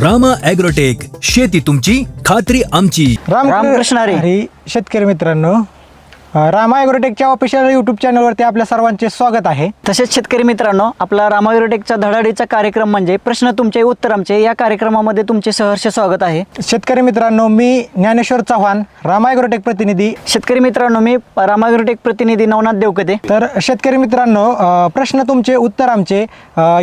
Rama agrotech, शेती तुमची खात्री आमची. रामकृष्ण हरी. शेतकरी मित्रांनो, रामा ॲग्रोटेकच्या ऑफिशियल यूट्यूब चॅनलवरती आपल्या सर्वांचे स्वागत आहे. तसेच शेतकरी मित्रांनो, आपला रामा ॲग्रोटेकचा धडाडीचा कार्यक्रम म्हणजे प्रश्न तुमचे उत्तर आमचे या कार्यक्रमामध्ये तुमचे सहर्ष स्वागत आहे. शेतकरी मित्रांनो, मी ज्ञानेश्वर चव्हाण, रामा ॲग्रोटेक प्रतिनिधी. शेतकरी मित्रांनो, मी रामा ॲग्रोटेक प्रतिनिधी नवनाथ देवकते. तर शेतकरी मित्रांनो, प्रश्न तुमचे उत्तर आमचे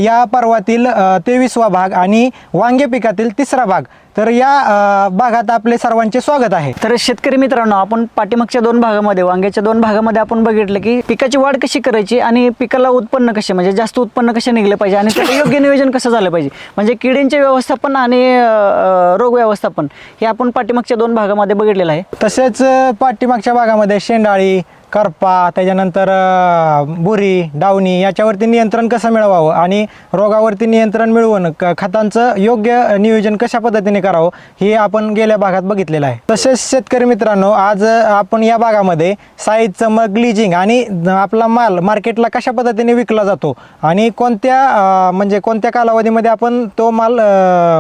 या पर्वातील 23वा भाग आणि वांगे पिकातील 3रा भाग. तर या भागात आपले सर्वांचे स्वागत आहे. तर शेतकरी मित्रांनो, आपण पाठीमागच्या 2 भागामध्ये वांग्याच्या 2 भागामध्ये आपण बघितलं की पिकाची वाढ कशी करायची आणि पिकाला उत्पन्न कसे म्हणजे जास्त उत्पन्न कसे निघले पाहिजे आणि त्याचं योग्य नियोजन कसं झालं पाहिजे, म्हणजे किडींचे व्यवस्थापन आणि रोग व्यवस्थापन हे आपण पाठीमागच्या 2 भागामध्ये बघितलेलं आहे. तसेच पाठीमागच्या भागामध्ये शेंडाळी, करपा, त्याच्यानंतर बुरी, डावणी याच्यावरती नियंत्रण कसं मिळवावं आणि रोगावरती नियंत्रण मिळवून खतांचं योग्य नियोजन कशा पद्धतीने करावं हे आपण गेल्या भागात बघितलेलं आहे. तसेच शेतकरी मित्रांनो, आज आपण या भागामध्ये साईज, चमक, ग्लिजिंग आणि आपला माल मार्केटला कशा पद्धतीने विकला जातो आणि कोणत्या कालावधीमध्ये आपण तो माल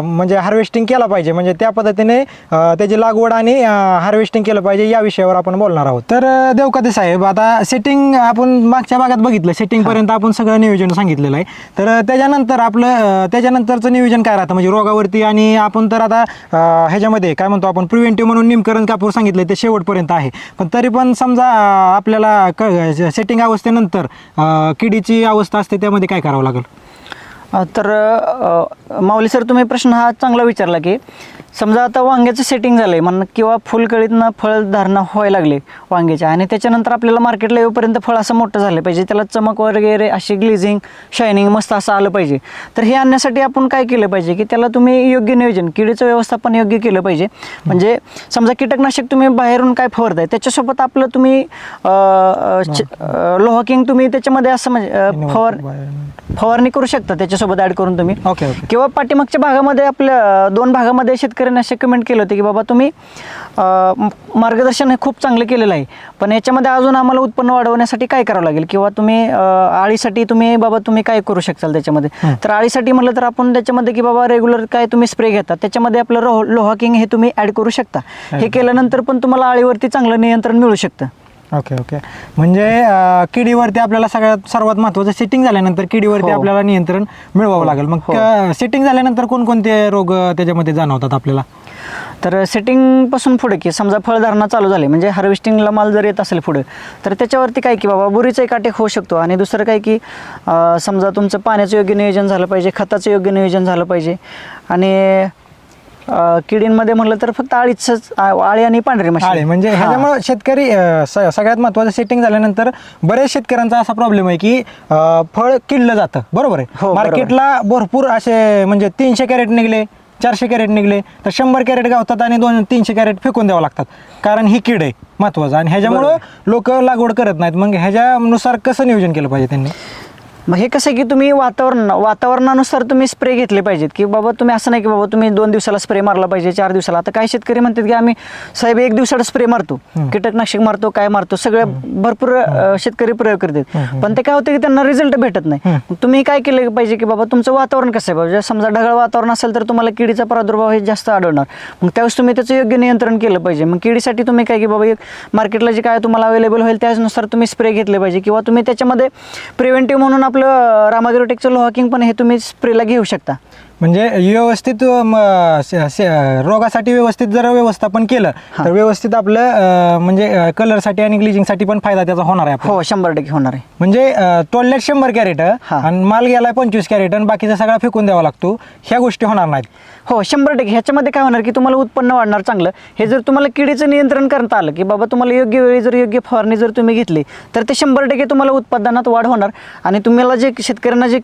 म्हणजे हार्वेस्टिंग केला पाहिजे, म्हणजे त्या पद्धतीने त्याची लागवड आणि हार्वेस्टिंग केलं पाहिजे या विषयावर आपण बोलणार आहोत. तर देवकते साहेब, आता सेटिंग आपण मागच्या भागात बघितलं, सेटिंग पर्यंत आपण सगळं नियोजन सांगितलेलं आहे. तर त्याच्यानंतरचं नियोजन काय राहतं म्हणजे रोगावरती, आणि आपण तर आता ह्याच्यामध्ये काय म्हणतो आपण प्रिव्हेंटिव्ह म्हणून निमकरण कापूर सांगितलं ते शेवटपर्यंत आहे. पण तरी पण समजा आपल्याला सेटिंग अवस्थेनंतर किडीची अवस्था असते, त्यामध्ये काय करावं लागेल? तर माऊली सर, तुम्ही प्रश्न हा चांगला विचारला की समजा आता वांग्याचं सेटिंग झालं आहे म्हणून किंवा फुलकळीतनं फळधारणा व्हायला लागले वांग्याच्या आणि त्याच्यानंतर आपल्याला मार्केटला येऊपर्यंत फळ असं मोठं झालं पाहिजे, त्याला चमक वगैरे अशी ग्लिझिंग, शायनिंग मस्त असं आलं पाहिजे. तर हे आणण्यासाठी आपण काय केलं पाहिजे की त्याला तुम्ही योग्य नियोजन, किडीचं व्यवस्थापन योग्य केलं पाहिजे. म्हणजे समजा कीटकनाशक तुम्ही बाहेरून काय फवारताय त्याच्यासोबत आपलं तुम्ही लोहा किंग तुम्ही त्याच्यामध्ये असं म्हणजे फवारणी करू शकता त्याच्यासोबत ॲड करून तुम्ही. ओके. किंवा पाठीमागच्या भागामध्ये आपल्या 2 भागामध्ये शेतकऱ्यांनी असे कमेंट केलं होते की बाबा तुम्ही मार्गदर्शन हे खूप चांगलं केलेलं आहे, पण याच्यामध्ये अजून आम्हाला उत्पन्न वाढवण्यासाठी काय करावं लागेल किंवा तुम्ही आळीसाठी तुम्ही काय करू शकाल त्याच्यामध्ये. तर आळीसाठी म्हटलं तर आपण त्याच्यामध्ये की बाबा रेग्युलर काय तुम्ही स्प्रे घेता त्याच्यामध्ये आपलं लोहा किंग हे तुम्ही ॲड करू शकता. हे केल्यानंतर पण तुम्हाला आळीवरती चांगलं नियंत्रण मिळू शकतं. ओके. म्हणजे किडीवरती आपल्याला सर्वात महत्त्वाचं सेटिंग झाल्यानंतर किडीवरती आपल्याला नियंत्रण मिळवावं लागेल. मग सेटिंग झाल्यानंतर कोणकोणते रोग त्याच्यामध्ये जाणवतात आपल्याला? तर सेटिंगपासून पुढे की समजा फळधारणा चालू झाली म्हणजे हार्वेस्टिंगला माल जर येत असेल पुढे, तर त्याच्यावरती काय की बाबा बुरीचा एक अटॅक होऊ शकतो. आणि दुसरं काय की समजा तुमचं पाण्याचं योग्य नियोजन झालं पाहिजे, खताचं योग्य नियोजन झालं पाहिजे. आणि किडींमध्ये म्हटलं तर फक्त आळी आणि पांढरी माशी. म्हणजे ह्याच्यामुळे शेतकरी सगळ्यात महत्त्वाचं सेटिंग झाल्यानंतर बरेच शेतकऱ्यांचा असा प्रॉब्लेम आहे की फळ किडलं जातं. बरोबर आहे. मार्केटला भरपूर असे म्हणजे 300 कॅरेट निघले, 400 कॅरेट निघले तर 100 कॅरेट गावतात आणि 200-300 कॅरेट फेकून द्यावं लागतात, कारण ही कीड आहे महत्त्वाचं. आणि ह्याच्यामुळं लोक लागवड करत नाहीत. मग ह्याच्यानुसार कसं नियोजन केलं पाहिजे त्यांनी? मग हे कसं की तुम्ही वातावरणानुसार तुम्ही स्प्रे घेतले पाहिजेत की बाबा तुम्ही असं नाही की बाबा तुम्ही 2 दिवसाला स्प्रे मारला पाहिजे, 4 दिवसाला. आता काही शेतकरी म्हणतात की आम्ही साहेब 1 दिवसाला स्प्रे मारतो, कीटकनाशक मारतो, काय मारतो, सगळे भरपूर शेतकरी प्रयोग करतात. पण ते काय होतं की त्यांना रिझल्ट भेटत नाही. तुम्ही काय केलं पाहिजे की बाबा तुमचं वातावरण कसं आहे बाबा, समजा ढगाळ वातावरण असेल तर तुम्हाला किडीचा प्रादुर्भाव हे जास्त आढळणार. मग त्यावेळेस तुम्ही त्याचं योग्य नियंत्रण केलं पाहिजे. मग किडीसाठी तुम्ही काय की बाबा मार्केटला जे काय तुम्हाला अवेलेबल होईल त्यानुसार तुम्ही स्प्रे घेतले पाहिजे. किंवा तुम्ही त्याच्यामध्ये प्रिव्हेंटिव्ह म्हणून आपलं रामा ॲग्रोटेकचं लोहा किंग पण हे तुम्ही स्प्रेला घेऊ शकता. म्हणजे व्यवस्थित रोगासाठी व्यवस्थित जर व्यवस्थापन केलं तर व्यवस्थित आपलं म्हणजे कलरसाठी आणि ग्लिजिंगसाठी पण फायदा त्याचा होणार आहे. हो, 100% होणार आहे. म्हणजे तोडल्यात 100 कॅरेट आणि माल गेलाय 25 कॅरेट आणि बाकीचा सगळा फेकून द्यावा लागतो, ह्या गोष्टी होणार नाहीत. हो, 100%. ह्याच्यामध्ये काय होणार की तुम्हाला उत्पन्न वाढणार चांगलं. हे जर तुम्हाला किडीचं नियंत्रण करता आलं की बाबा तुम्हाला योग्य वेळी जर योग्य फवारणी जर तुम्ही घेतली तर ते 100% तुम्हाला उत्पादनात वाढ होणार. आणि तुम्हाला जे शेतकऱ्यांना जे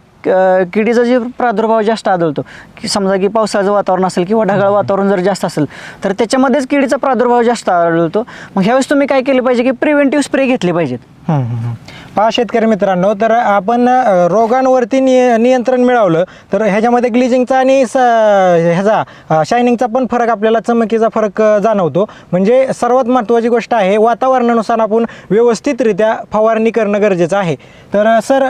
किडीचा जे प्रादुर्भाव जास्त आढळतो की समजा की पावसाळ्याचं वातावरण असेल किंवा ढगाळ वातावरण जर जास्त असेल तर त्याच्यामध्येच किडीचा प्रादुर्भाव जास्त आढळतो. मग ह्यावेळेस तुम्ही काय केलं पाहिजे की प्रिव्हेंटिव्ह स्प्रे घेतले पाहिजेत. पहा शेतकरी मित्रांनो, तर आपण रोगांवरती नियंत्रण मिळवलं तर ह्याच्यामध्ये ग्लिजिंगचा आणि ह्याचा शायनिंगचा पण फरक, आपल्याला चमकीचा फरक जाणवतो. म्हणजे सर्वात महत्त्वाची गोष्ट आहे, वातावरणानुसार आपण व्यवस्थितरित्या फवारणी करणं गरजेचं आहे. तर सर,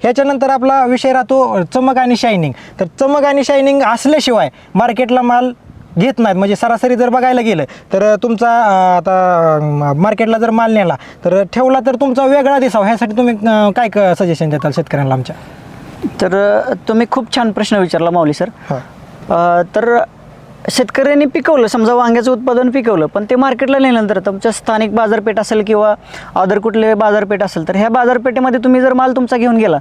ह्याच्यानंतर आपला विषय राहतो चमक आणि शायनिंग. तर चमक आणि शायनिंग असल्याशिवाय मार्केटला माल घेत नाहीत. म्हणजे सरासरी जर बघायला गेलं तर तुमचा आता मार्केटला जर माल नेला तर ठेवला तर तुमचा वेगळा दिसावा, ह्यासाठी तुम्ही काय सजेशन देताल शेतकऱ्यांना आमच्या? तर तुम्ही खूप छान प्रश्न विचारला माऊली सर. हां. तर शेतकऱ्यांनी पिकवलं, समजा वांग्याचं उत्पादन पिकवलं, पण ते मार्केटला नेल्यानंतर तुमच्या स्थानिक बाजारपेठ असेल किंवा अदर कुठले बाजारपेठ असेल, तर ह्या बाजारपेठेमध्ये तुम्ही जर माल तुमचा घेऊन गेला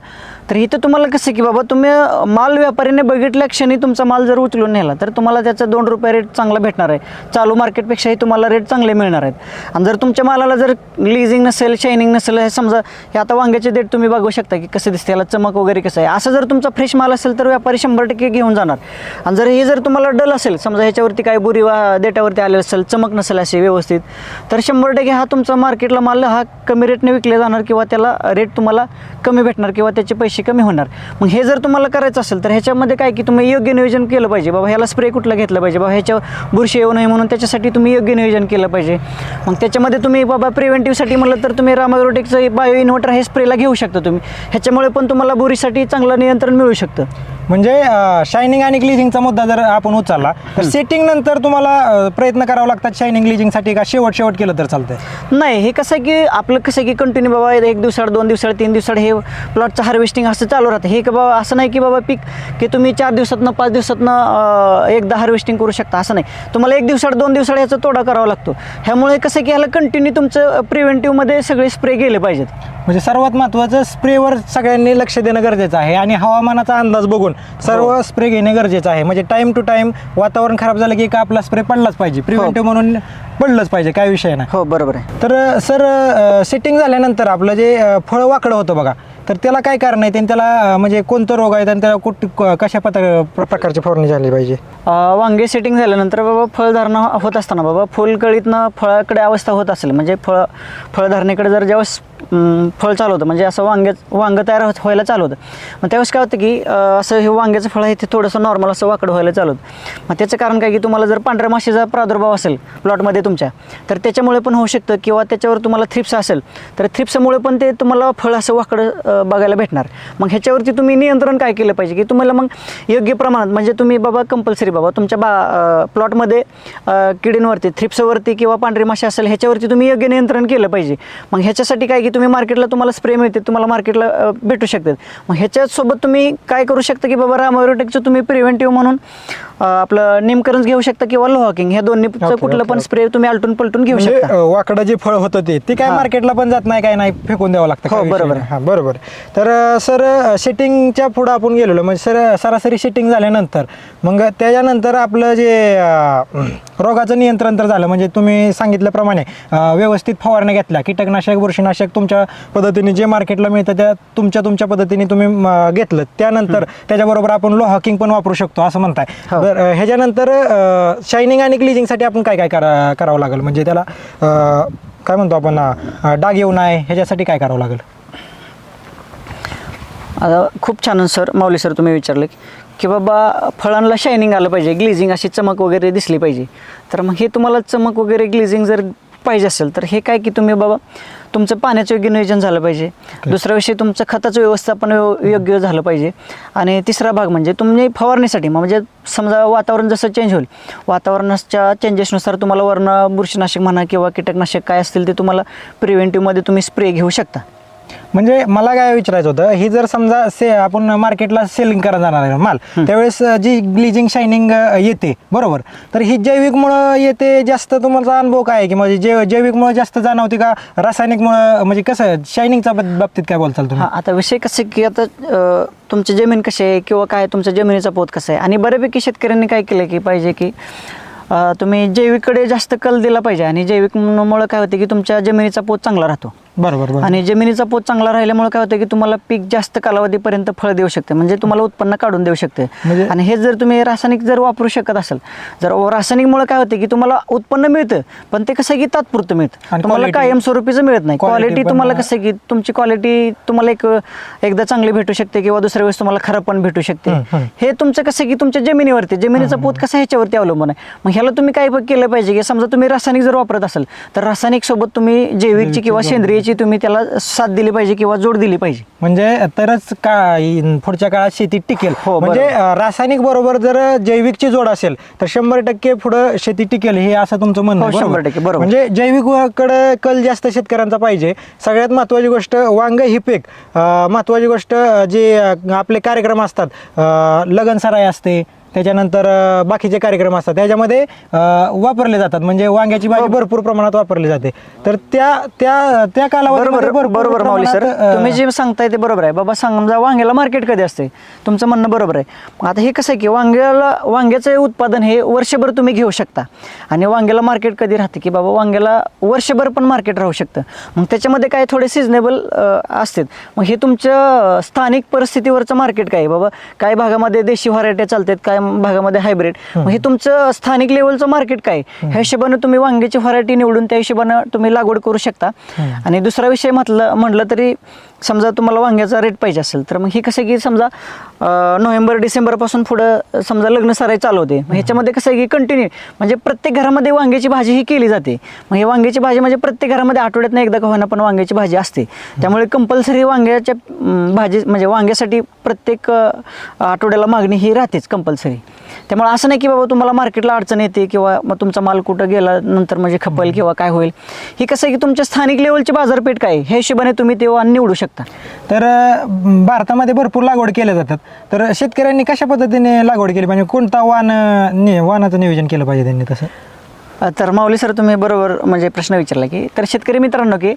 तर इथं तुम्हाला कसं की बाबा तुम्ही माल व्यापारीने बघितल्या क्षणी तुमचा माल जर उचलून नेला तर तुम्हाला त्याचा 2 रुपये रेट चांगला भेटणार आहे. चालू मार्केटपेक्षाही तुम्हाला रेट चांगले मिळणार आहेत. आणि जर तुमच्या मालाला जर ग्लिजिंग नसेल, शायनिंग नसेल, हे समजा हे आता वांग्याचे देठ तुम्ही बघू शकता की कसं दिसते, याला चमक वगैरे कसं आहे, असं जर तुमचा फ्रेश माल असेल तर व्यापारी 100% घेऊन जाणार. आणि जर हे जर तुम्हाला डल असेल, समजा ह्याच्यावरती काय बुरी देठावरती आलेलं असेल, चमक नसेल असे व्यवस्थित, तर 100% हा तुमचा मार्केटला माल हा कमी रेटने विकले जाणार किंवा त्याला रेट तुम्हाला कमी भेटणार किंवा त्याचे पैसे कमी होणार. मग हे जर तुम्हाला करायचं असेल तर ह्याच्यामध्ये काय की तुम्ही योग्य नियोजन केलं पाहिजे. बाबा ह्याला स्प्रे कुठला घेतला पाहिजे, बाबा ह्याच्या बुरशी येऊ नये म्हणून त्याच्यासाठी तुम्ही योग्य नियोजन केलं पाहिजे. मग त्याच्यामध्ये तुम्ही बाबा प्रिव्हेंटिव्हसाठी म्हणलं तर तुम्ही रामायग्रोटेकचं बायो इन्व्हर्टर हे स्प्रेला घेऊ शकता तुम्ही. ह्याच्यामुळे पण तुम्हाला बुरीसाठी चांगलं नियंत्रण मिळू शकतं. म्हणजे शायनिंग आणि ग्लिजिंगचा मुद्दा जर आपण उचलला तर सेटिंग नंतर तुम्हाला प्रयत्न करावा लागतात शायनिंग ग्लिजिंगसाठी, का शेवट केलं तर चालतंय? नाही, हे कसं आहे की आपलं कसं आहे की कंटिन्यू बाबा 1 दिवसाड 2 दिवसाड 3 दिवसाड हे प्लॉटचं हार्वेस्टिंग असं चालू राहतं. हे की बाबा असं नाही की बाबा पीक की तुम्ही 4 दिवसातनं 5 दिवसातनं एकदा हार्वेस्टिंग करू शकता, असं नाही. तुम्हाला 1 दिवसाड 2 दिवसाड याचा तोडा करावा लागतो. ह्यामुळे कसं की ह्याला कंटिन्यू तुमचं प्रिव्हेंटिव्हमध्ये सगळे स्प्रे गेले पाहिजेत. म्हणजे सर्वात महत्त्वाचं स्प्रेवर सगळ्यांनी लक्ष देणं गरजेचं आहे आणि हवामानाचा अंदाज बघून सर्व स्प्रे घेणे गरजेचं आहे. म्हणजे टाईम टू टाईम वातावरण खराब झालं की का आपला स्प्रे पडलाच पाहिजे, प्रिव्हेंटिव्ह म्हणून पडलंच पाहिजे, काय विषय नाही. हो, बरोबर आहे. तर सर, सेटिंग झाल्यानंतर आपलं जे फळ वाकडं होतं बघा, तर त्याला काय कारण आहे, आणि त्याला म्हणजे कोणतं रोग आहेत आणि त्याला कशा प्रकारची फवारणी झाली पाहिजे? वांगे सेटिंग झाल्यानंतर बाबा फळधारणा होत असताना बाबा फुलकळीतनं फळाकडे अवस्था होत असेल, म्हणजे फळधारणेकडे जर ज्यावेळेस फळ चालू होतं, म्हणजे असं वांगं तयार व्हायला चालू होतं, मग त्यावेळेस काय होतं की असं हे वांग्याचं फळ आहे ते थोडंसं नॉर्मल असं वाकडं व्हायला चालू होतं. मग त्याचं कारण काय की तुम्हाला जर पांढऱ्या माशीचा प्रादुर्भाव असेल प्लॉटमध्ये तुमच्या, तर त्याच्यामुळे पण होऊ शकतं. किंवा त्याच्यावर तुम्हाला थ्रिप्स असेल तर थ्रिप्समुळे पण ते तुम्हाला फळ असं वाकडं बघायला भेटणार. मग ह्याच्यावरती तुम्ही नियंत्रण काय केलं पाहिजे की तुम्हाला मग योग्य प्रमाणात, म्हणजे तुम्ही बाबा कंपल्सरी बाबा तुमच्या प्लॉटमध्ये किडींवरती, थ्रिप्सवरती किंवा पांढरी माशी असेल ह्याच्यावरती तुम्ही योग्य नियंत्रण केलं पाहिजे. मग ह्याच्यासाठी काय की तुम्ही मार्केटला तुम्हाला स्प्रे मिळते, तुम्हाला मार्केटला भेटू शकतात. मग ह्याच्यासोबत तुम्ही काय करू शकता की बाबा रामायग्रोटेकचं तुम्ही प्रिव्हेंटिव्ह म्हणून आपलं निमकरंज घेऊ शकता किंवा लोहाकिंग, ह्या दोन्हीचं कुठलं पण स्प्रे तुम्ही आलटून पलटून घेऊ शकता. वाकडं जे फळ होतं ते काय मार्केटला पण जात नाही, काय नाही, फेकून द्यावं लागतं. हो, बरोबर. हां, बरोबर. तर सर, सेटिंगच्या पुढं आपण गेलेलो, म्हणजे सरासरी सेटिंग झाल्यानंतर मग त्याच्यानंतर आपलं जे रोगाचं नियंत्रण तर झालं, म्हणजे तुम्ही सांगितल्याप्रमाणे व्यवस्थित फवारण्या घेतल्या, कीटकनाशक, बुरशीनाशक तुमच्या पद्धतीने जे मार्केटला मिळतं त्या तुमच्या पद्धतीने तुम्ही घेतलं. त्यानंतर त्याच्याबरोबर आपण लोहाकिंग पण वापरू शकतो असं म्हणताय. तर ह्याच्यानंतर शायनिंग आणि ग्लिजिंगसाठी आपण काय करावं लागेल, म्हणजे त्याला काय म्हणतो आपण, डाग येऊ नये ह्याच्यासाठी काय करावं लागेल? आता खूप छान सर, माऊली सर तुम्ही विचारले की बाबा फळांना शायनिंग आलं पाहिजे, ग्लिजिंग अशी चमक वगैरे दिसली पाहिजे. तर मग हे तुम्हाला चमक वगैरे ग्लिजिंग जर पाहिजे असेल तर हे काय की तुम्ही बाबा तुमचं पाण्याचं योग्य नियोजन झालं पाहिजे. दुसरा विषय तुमचं खताचं व्यवस्थापन योग्य झालं पाहिजे. आणि तिसरा भाग म्हणजे तुम्ही फवारणीसाठी, म्हणजे समजा वातावरण जसं चेंज होईल, वातावरणाच्या चेंजेसनुसार तुम्हाला वर्ण बुरशीनाशक म्हणा किंवा कीटकनाशक काय असतील ते तुम्हाला प्रिव्हेंटिव्हमध्ये तुम्ही स्प्रे घेऊ शकता. म्हणजे मला काय विचारायचं होतं, ही जर समजा आपण मार्केटला सेलिंग करायला जाणार आहे माल, त्यावेळेस जी ग्लिजिंग शायनिंग येते बरोबर, तर ही जैविकमुळं येते जास्त, तुमचा अनुभव काय आहे की म्हणजे जैविकमुळं जास्त जाणवते का रासायनिकमुळं, म्हणजे कसं शायनिंगच्या बाबतीत काय बोलताल तुम्ही? हां, आता विषय कसं की आता तुमची जमीन कशी आहे किंवा काय तुमच्या जमिनीचा पोत कसा आहे, आणि बऱ्यापैकी शेतकऱ्यांनी काय केलं की पाहिजे की तुम्ही जैविककडे जास्त कल दिला पाहिजे. आणि जैविकमुळं काय होते की तुमच्या जमिनीचा पोत चांगला राहतो. बरोबर. आणि जमिनीचा पोत चांगला राहिल्यामुळे काय होतं की तुम्हाला पीक जास्त कालावधीपर्यंत फळ देऊ शकते, म्हणजे तुम्हाला उत्पन्न काढून देऊ शकते. आणि हे जर तुम्ही रासायनिक जर वापरू शकत असाल, जर रासायनिकमुळे काय होते की तुम्हाला उत्पन्न मिळतं, पण ते कसं की तात्पुरतं मिळतं, आणि तुम्हाला quality- कायमस्वरूपीचं मिळत नाही. quality क्वालिटी पण- तुम्हाला कसं की तुमची क्वालिटी तुम्हाला एकदा चांगली भेटू शकते किंवा दुसऱ्या वेळेस तुम्हाला खराब पण भेटू शकते. हे तुमचं कसं की तुमच्या जमिनीवरती, जमिनीचा पोत कसा ह्याच्यावरती अवलंबून आहे. मग ह्याला तुम्ही काय केलं पाहिजे की समजा तुम्ही रासायनिक जर वापरत असाल तर रासायनिक सोबत तुम्ही जैविकची किंवा सेंद्रियची तुम्ही त्याला साथ दिली पाहिजे किंवा जोड दिली पाहिजे. म्हणजे तरच पुढच्या काळात शेती टिकेल. हो, म्हणजे रासायनिक बरोबर जर जैविकची जोड असेल तर 100% पुढे शेती टिकेल, हे असं तुमचं म्हणणं आहे. हो, 100% बरोबर. म्हणजे जैविककडे कल जास्त शेतकऱ्यांचा पाहिजे. सगळ्यात महत्त्वाची गोष्ट वांग ही पीक, महत्त्वाची गोष्ट जे आपले कार्यक्रम असतात, लगनसराई असते, त्याच्यानंतर बाकीचे कार्यक्रम असतात, त्याच्यामध्ये वापरले जातात. म्हणजे वांग्याची भाजी भरपूर प्रमाणात वापरली जाते. तर त्या कालावधीमध्ये बरोबर माऊली सर, तुम्ही जे सांगताय ते बरोबर आहे बाबा. समजा वांग्याला मार्केट कधी असते, तुमचं म्हणणं बरोबर आहे. मग आता हे कसं आहे की वांग्याचं उत्पादन हे वर्षभर तुम्ही घेऊ शकता, आणि वांग्याला मार्केट कधी राहते की बाबा वांग्याला वर्षभर पण मार्केट राहू शकतं. मग त्याच्यामध्ये काय थोडे सिजनेबल असतात. मग हे तुमच्या स्थानिक परिस्थितीवरचं मार्केट काय आहे बाबा, काही भागामध्ये देशी व्हरायट्या चालतात, काय भागामध्ये हायब्रिड. मग हे तुमचं स्थानिक लेवलचं मार्केट काय, ह्या हिशोबानं तुम्ही वांग्याची व्हरायटी निवडून त्या हिशोबानं तुम्ही लागवड करू शकता. आणि दुसरा विषय म्हटलं तरी समजा तुम्हाला वांग्याचा रेट पाहिजे असेल तर मग हे कसं की समजा नोव्हेंबर डिसेंबरपासून पुढं समजा लग्न सराई चालू होते. मग ह्याच्यामध्ये कसं आहे की कंटिन्यू म्हणजे प्रत्येक घरामध्ये वांग्याची भाजी ही केली जाते. मग हे वांग्याची भाजी म्हणजे प्रत्येक घरामध्ये आठवड्यातनं एकदा का होईना पण वांग्याची भाजी असते. त्यामुळे कंपल्सरी वांग्याच्या भाजी म्हणजे वांग्यासाठी प्रत्येक आठवड्याला मागणी ही राहतेच कंपल्सरी. त्यामुळे असं नाही की बाबा तुम्हाला मार्केटला अडचण येते किंवा मग तुमचा माल कुठं गेला नंतर म्हणजे खपेल किंवा काय होईल. ही कसं आहे की तुमच्या स्थानिक लेवलची बाजारपेठ काय ह्या हिशोबाने तुम्ही ते वाण निवडू शकता. तर भारतामध्ये भरपूर लागवड केल्या जातात. तर शेतकऱ्यांनी कशा पद्धतीने लागवड केली पाहिजे, कोणता वाणाचं नियोजन केलं पाहिजे त्यांनी तसं? तर माऊली सर तुम्ही बरोबर म्हणजे प्रश्न विचारला की, तर शेतकरी मित्रांनो की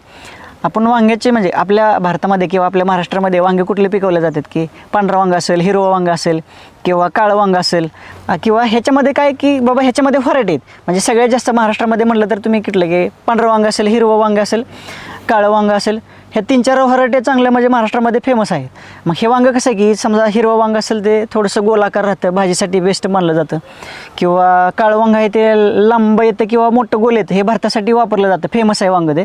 आपण वांग्याचे म्हणजे आपल्या भारतामध्ये किंवा आपल्या महाराष्ट्रामध्ये वांगे कुठले पिकवले जातात की पांढरा वांगा असेल, हिरवा वांगा असेल किंवा काळं वांगा असेल, किंवा ह्याच्यामध्ये काय की बाबा ह्याच्यामध्ये व्हरायटी आहेत. म्हणजे सगळ्यात जास्त महाराष्ट्रामध्ये म्हटलं तर तुम्ही कुठलं की पांढरं वांगा असेल, हिरवं वांगा असेल, काळं वांगा असेल, ह्या 3-4 व्हरायटी चांगल्या म्हणजे महाराष्ट्रामध्ये फेमस आहेत. मग हे वांगं कसं आहे की समजा हिरवं वांगं असेल ते थोडंसं गोलाकार राहतं, भाजीसाठी बेस्ट मानलं जातं. किंवा काळं वांगं आहे ते लांब येतं किंवा मोठं गोल येतं, हे भारतासाठी वापरलं जातं, फेमस आहे वांगं ते.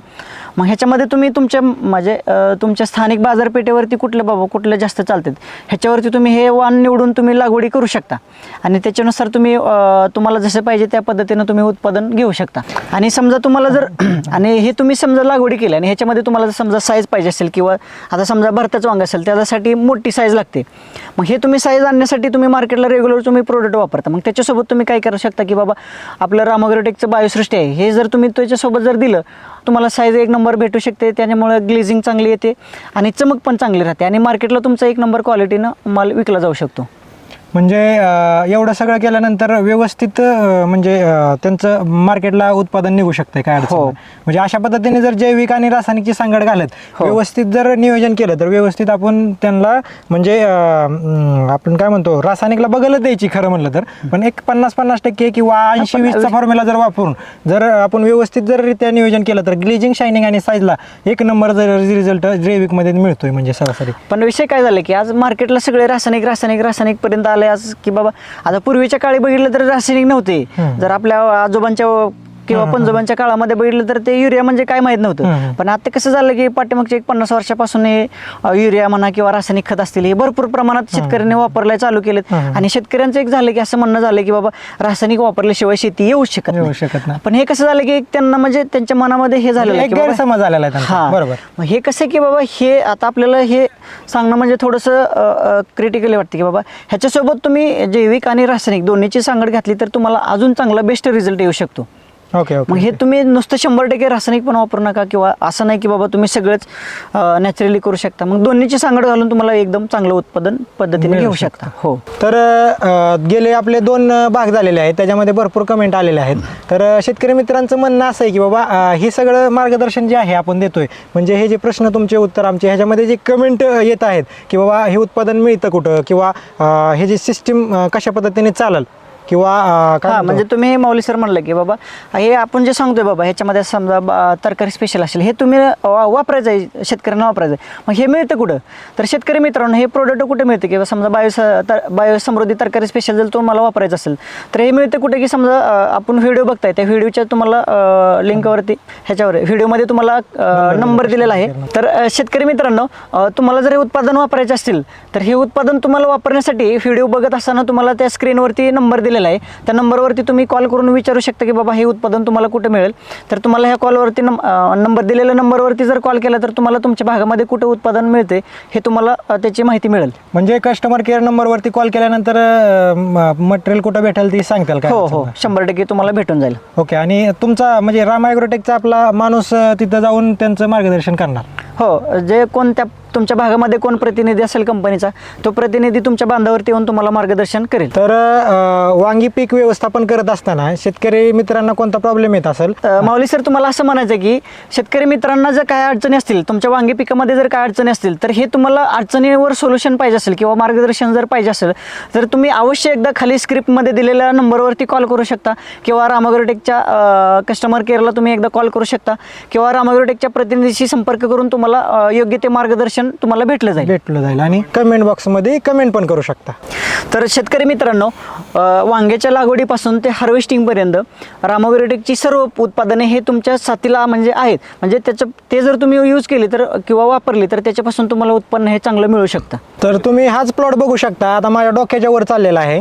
मग ह्याच्यामध्ये तुम्ही तुमच्या स्थानिक बाजारपेठेवरती कुठलं जास्त चालतात ह्याच्यावरती तुम्ही हे वाण निवडून तुम्ही लागवडी करू शकता. आणि त्याच्यानुसार तुम्हाला जसं पाहिजे त्या पद्धतीनं तुम्ही उत्पादन घेऊ शकता. आणि समजा तुम्हाला जर आणि हे तुम्ही समजा लागवडी केली आणि ह्याच्यामध्ये तुम्हाला जर समजा साईज पाहिजे असेल किंवा आता समजा भरताचं वांग असेल त्याच्यासाठी मोठी साईज लागते. मग हे तुम्ही साईज आणण्यासाठी तुम्ही मार्केटला रेग्युलर तुम्ही प्रोडक्ट वापरता. मग त्याच्यासोबत तुम्ही काय करू शकता की बाबा आपलं रामॅग्रोटेकचं बायोसृष्टी आहे, हे जर तुम्ही त्याच्यासोबत जर दिलं तुम्हाला साईज 1 नंबर भेटू शकते. त्याच्यामुळे ग्लेझिंग चांगली येते आणि चमक पण चांगली राहते आणि मार्केटला तुमचा 1 नंबर क्वालिटीनं माल विकला जाऊ शकतो. म्हणजे एवढं सगळं केल्यानंतर व्यवस्थित म्हणजे त्यांचं मार्केटला उत्पादन निघू शकते काय अडचण नाही. म्हणजे अशा पद्धतीने जर जैविक आणि रासायनिकची सांगड घालत व्यवस्थित जर नियोजन केलं तर व्यवस्थित आपण त्यांना म्हणजे आपण काय म्हणतो रासायनिकला बघायला द्यायची खरं म्हणलं तर, पण एक 50-50% किंवा 80-20चा फॉर्म्युला जर वापरून जर आपण व्यवस्थित जर रित्या नियोजन केलं तर ग्लेजिंग, शायनिंग आणि साईजला 1 नंबर जर रिझल्ट जैविकमध्ये मिळतोय म्हणजे सरासरी. पण विषय काय झाला की आज मार्केटला सगळे रासायनिक पर्यंत आले आज की बाबा. आता पूर्वीच्या काळी बघितलं तर रासायनिक नव्हते. जर आपल्या आजोबांच्या किंवा पंजोबांच्या काळामध्ये बघितलं तर ते युरिया म्हणजे काय माहित नव्हतं. पण आता कसं झालं की पाठीमागच्या 50 वर्षापासून हे युरिया म्हणा किंवा रासायनिक खत असतील हे भरपूर प्रमाणात शेतकऱ्यांनी वापरायला चालू केलेत. आणि शेतकऱ्यांचं एक झालं की असं म्हणणं झालं की बाबा रासायनिक वापरल्याशिवाय शेती येऊच शकत नाही. पण हे कसं झालं की त्यांना म्हणजे त्यांच्या मनामध्ये हे झालेलं एक गैरसमज झालेला आहे त्यांचा. बरोबर. मग हे कसं की बाबा हे आता आपल्याला हे सांगणं म्हणजे थोडंसं क्रिटिकली वाटतं की बाबा ह्याच्यासोबत तुम्ही जैविक आणि रासायनिक दोन्हीची सांगड घातली तर तुम्हाला अजून चांगला बेस्ट रिझल्ट येऊ शकतो. ओके. मग हे तुम्ही नुसतं 100% रासायनिक पण वापरू नका किंवा असं नाही की बाबा तुम्ही सगळंच नॅचरली करू शकता. मग दोन्हीची सांगड घालून तुम्हाला एकदम चांगलं उत्पादन पद्धतीने घेऊ शकता. हो. तर गेले आपले 2 भाग झालेले आहेत, त्याच्यामध्ये भरपूर कमेंट आलेले आहेत. तर शेतकरी मित्रांचं म्हणणं असं आहे की बाबा हे सगळं मार्गदर्शन जे आहे आपण देतोय म्हणजे हे जे प्रश्न तुमचे उत्तर आमचे ह्याच्यामध्ये जे कमेंट येत आहेत की बाबा हे उत्पादन मिळतं कुठं किंवा हे जे सिस्टीम कशा पद्धतीने चालेल किंवा काय हा म्हणतो? म्हणजे तुम्ही मौली सर म्हणलं की बाबा हे आपण जे सांगतोय बाबा ह्याच्यामध्ये समजा तरकारी स्पेशल असेल हे तुम्ही वापरायचं आहे, शेतकऱ्यांना वापरायचं आहे. मग हे मिळतं कुठं? तर शेतकरी मित्रांनो हे प्रोडक्ट कुठे मिळतं किंवा समजा बायोसमृद्धी तरकारी स्पेशल जर तुम्हाला वापरायचं असेल तर हे मिळतं कुठे की समजा आपण व्हिडिओ बघताय त्या व्हिडिओच्या तुम्हाला लिंकवरती ह्याच्यावर व्हिडिओमध्ये तुम्हाला नंबर दिलेला आहे. तर शेतकरी मित्रांनो तुम्हाला जर हे उत्पादन वापरायचे असतील तर हे उत्पादन तुम्हाला वापरण्यासाठी व्हिडिओ बघत असताना तुम्हाला त्या स्क्रीनवरती नंबर दिलेला आहे. त्या नंबरवरती तुम्ही कॉल करून विचारू शकता की बाबा हे उत्पादन तुम्हाला कुठे मिळेल. तर तुम्हाला ह्या कॉलवरती नंबर दिलेल्या नंबरवरती जर कॉल केला तर तुम्हाला तुमच्या भागामध्ये कुठे उत्पादन मिळते हे तुम्हाला त्याची माहिती मिळेल. म्हणजे कस्टमर केअर नंबरवरती कॉल केल्यानंतर मटेरियल कुठं भेटेल ती सांगताल का? हो हो 100% तुम्हाला भेटून जाईल. ओके. आणि तुमचा म्हणजे राम ॲग्रोटेकचा आपला माणूस तिथं जाऊन त्यांचं मार्गदर्शन करणार? हो जे कोणत्या तुमच्या भागामध्ये कोण प्रतिनिधी असेल कंपनीचा तो प्रतिनिधी तुमच्या बांधावरती येऊन तुम्हाला मार्गदर्शन करेल. तर वांगी पीक व्यवस्थापन करत असताना शेतकरी मित्रांना कोणता प्रॉब्लेम येत असेल? माऊली सर तुम्हाला असं म्हणायचं आहे की शेतकरी मित्रांना जर काय अडचणी असतील तुमच्या वांगी पिकामध्ये जर काय अडचणी असतील तर हे तुम्हाला अडचणीवर सोल्युशन पाहिजे असेल किंवा मार्गदर्शन जर पाहिजे असेल तर तुम्ही अवश्य एकदा खाली स्क्रिप्टमध्ये दिलेल्या नंबरवरती कॉल करू शकता किंवा राम ॲग्रोटेकच्या कस्टमर केअरला तुम्ही एकदा कॉल करू शकता किंवा राम ॲग्रोटेकच्या प्रतिनिधीशी संपर्क करून तुम्हाला योग्य ते मार्गदर्शन तुम्हाला भेटलं जाईल. आणि कमेंट बॉक्समध्ये कमेंट पण करू शकता. तर शेतकरी मित्रांनो वांग्याच्या लागवडीपासून ते हार्वेस्टिंगपर्यंत राम ॲग्रोटेकची सर्व उत्पादने हे तुमच्या साथीला म्हणजे आहेत. म्हणजे ते जर तुम्ही यूज केली तर किंवा वापरली तर त्याच्यापासून तुम्हाला उत्पन्न हे चांगलं मिळू शकतं. तर तुम्ही हाच प्लॉट बघू शकता. आता माझ्या डोक्याच्या वर चाललेला आहे.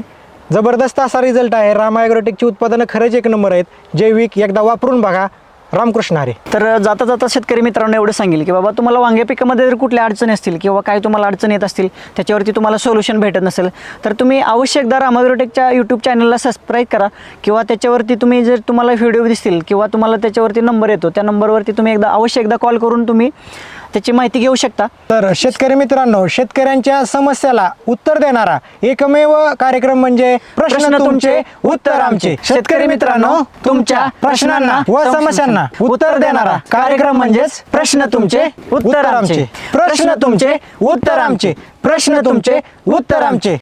जबरदस्त असा रिझल्ट आहे. राम ॲग्रोटेकची उत्पादनं खरंच एक नंबर आहेत. जैविक एकदा वापरून बघा. रामकृष्ण हरी. तर जाता जाता शेतकरी मित्रांनो एवढं सांगेल की बाबा तुम्हाला वांग्या पिकामध्ये जर कुठल्या अडचणी असतील किंवा काय तुम्हाला अडचणी येत असतील त्याच्यावरती तुम्हाला सोल्युशन भेटत नसेल तर तुम्ही अवश्य एकदा राम ॲग्रोटेकच्या यूट्यूब चॅनलला सबस्क्राईब करा किंवा त्याच्यावरती तुम्ही जर तुम्हाला व्हिडिओ दिसतील किंवा तुम्हाला त्याच्यावरती नंबर येतो त्या नंबरवरती तुम्ही अवश्य एकदा कॉल करून तुम्ही त्याची माहिती घेऊ शकता. तर शेतकरी मित्रांनो शेतकऱ्यांच्या समस्याला उत्तर देणारा एकमेव कार्यक्रम म्हणजे प्रश्न तुमचे उत्तर आमचे. शेतकरी मित्रांनो तुमच्या प्रश्नांना व समस्यांना उत्तर देणारा कार्यक्रम म्हणजेच प्रश्न तुमचे उत्तर आमचे. प्रश्न तुमचे उत्तर आमचे. प्रश्न तुमचे उत्तर आमचे.